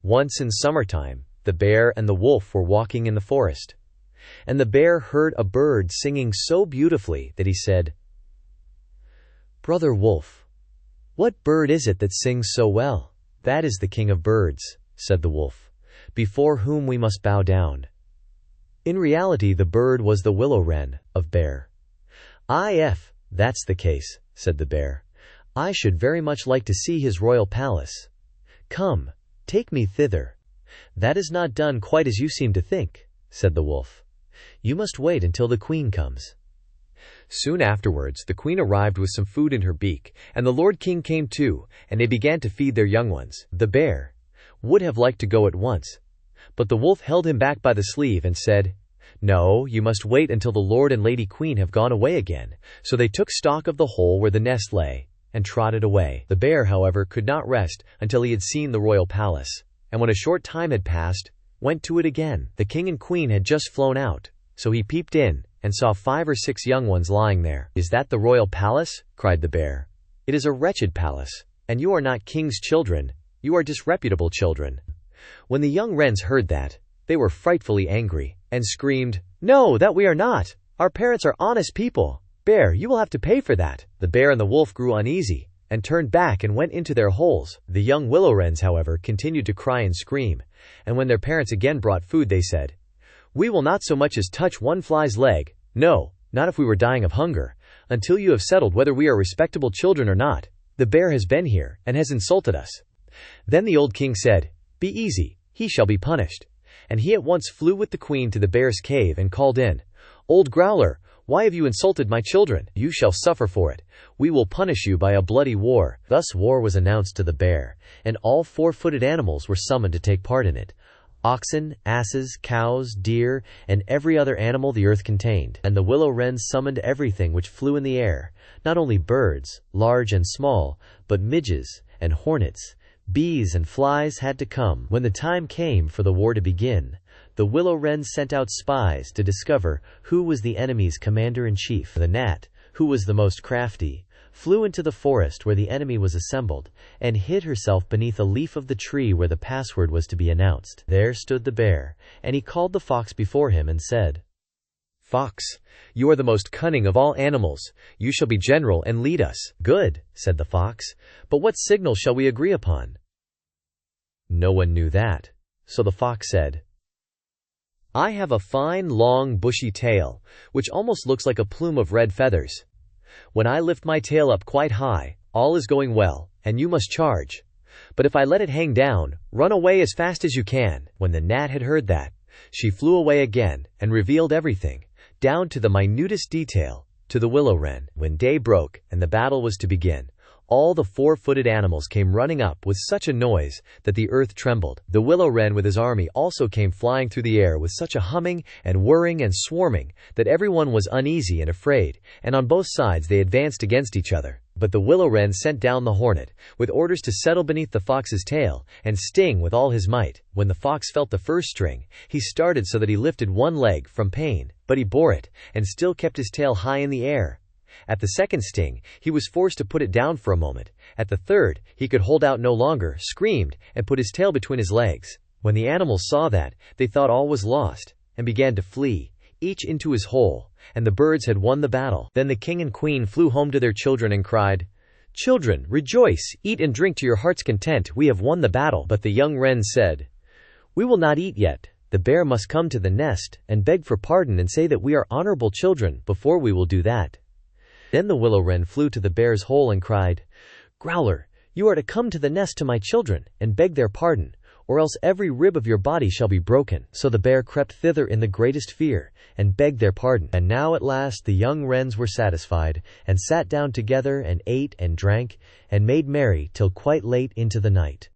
Once in summertime, the bear and the wolf were walking in the forest. And the bear heard a bird singing so beautifully that he said, "Brother Wolf, what bird is it that sings so well?" "That is the king of birds," said the wolf, "before whom we must bow down." In reality, the bird was the Willow-Wren of Bear. "If that's the case," said the bear, "I should very much like to see his royal palace. Come, take me thither." "That is not done quite as you seem to think," said the wolf. "You must wait until the queen comes." Soon afterwards, the queen arrived with some food in her beak, and the Lord King came too, and they began to feed their young ones. The bear would have liked to go at once, but the wolf held him back by the sleeve and said, "No, you must wait until the Lord and Lady Queen have gone away again." So they took stock of the hole where the nest lay, and trotted away. The bear, however, could not rest until he had seen the royal palace, and when a short time had passed, went to it again. The king and queen had just flown out, so he peeped in, and saw 5 or 6 young ones lying there. "Is that the royal palace?" cried the bear. "It is a wretched palace, and you are not king's children, you are disreputable children." When the young wrens heard that, they were frightfully angry, and screamed, "No, that we are not! Our parents are honest people! Bear, you will have to pay for that!" The bear and the wolf grew uneasy, and turned back and went into their holes. The young willow wrens, however, continued to cry and scream, and when their parents again brought food, they said, "We will not so much as touch one fly's leg, no, not if we were dying of hunger, until you have settled whether we are respectable children or not. The bear has been here, and has insulted us." Then the old king said, "Be easy, he shall be punished." And he at once flew with the queen to the bear's cave and called in, "Old Growler, why have you insulted my children? You shall suffer for it. We will punish you by a bloody war." Thus war was announced to the bear, and all 4-footed animals were summoned to take part in it. Oxen, asses, cows, deer, and every other animal the earth contained. And the willow-wrens summoned everything which flew in the air, not only birds, large and small, but midges and hornets. Bees and flies had to come. When the time came for the war to begin, the willow-wrens sent out spies to discover who was the enemy's commander-in-chief. The gnat, who was the most crafty, flew into the forest where the enemy was assembled, and hid herself beneath a leaf of the tree where the password was to be announced. There stood the bear, and he called the fox before him and said, "Fox, you are the most cunning of all animals. You shall be general and lead us." "Good," said the fox, "but what signal shall we agree upon?" No one knew that, so the fox said, "I have a fine, long, bushy tail, which almost looks like a plume of red feathers. When I lift my tail up quite high, all is going well, and you must charge. But if I let it hang down, run away as fast as you can." When the gnat had heard that, she flew away again, and revealed everything, down to the minutest detail, to the willow-wren. When day broke, and the battle was to begin, all the 4-footed animals came running up with such a noise that the earth trembled. The willow-wren with his army also came flying through the air with such a humming and whirring and swarming that everyone was uneasy and afraid, and on both sides they advanced against each other. But the willow-wren sent down the hornet, with orders to settle beneath the fox's tail, and sting with all his might. When the fox felt the first sting, he started so that he lifted one leg from pain, but he bore it, and still kept his tail high in the air. At the second sting, he was forced to put it down for a moment. At the third, he could hold out no longer, screamed, and put his tail between his legs. When the animals saw that, they thought all was lost, and began to flee, each into his hole, and the birds had won the battle. Then the king and queen flew home to their children and cried, "Children, rejoice, eat and drink to your heart's content, we have won the battle." But the young wrens said, "We will not eat yet. The bear must come to the nest, and beg for pardon and say that we are honorable children, before we will do that." Then the willow-wren flew to the bear's hole and cried, "Growler, you are to come to the nest to my children, and beg their pardon, or else every rib of your body shall be broken." So the bear crept thither in the greatest fear, and begged their pardon. And now at last the young wrens were satisfied, and sat down together, and ate and drank, and made merry till quite late into the night.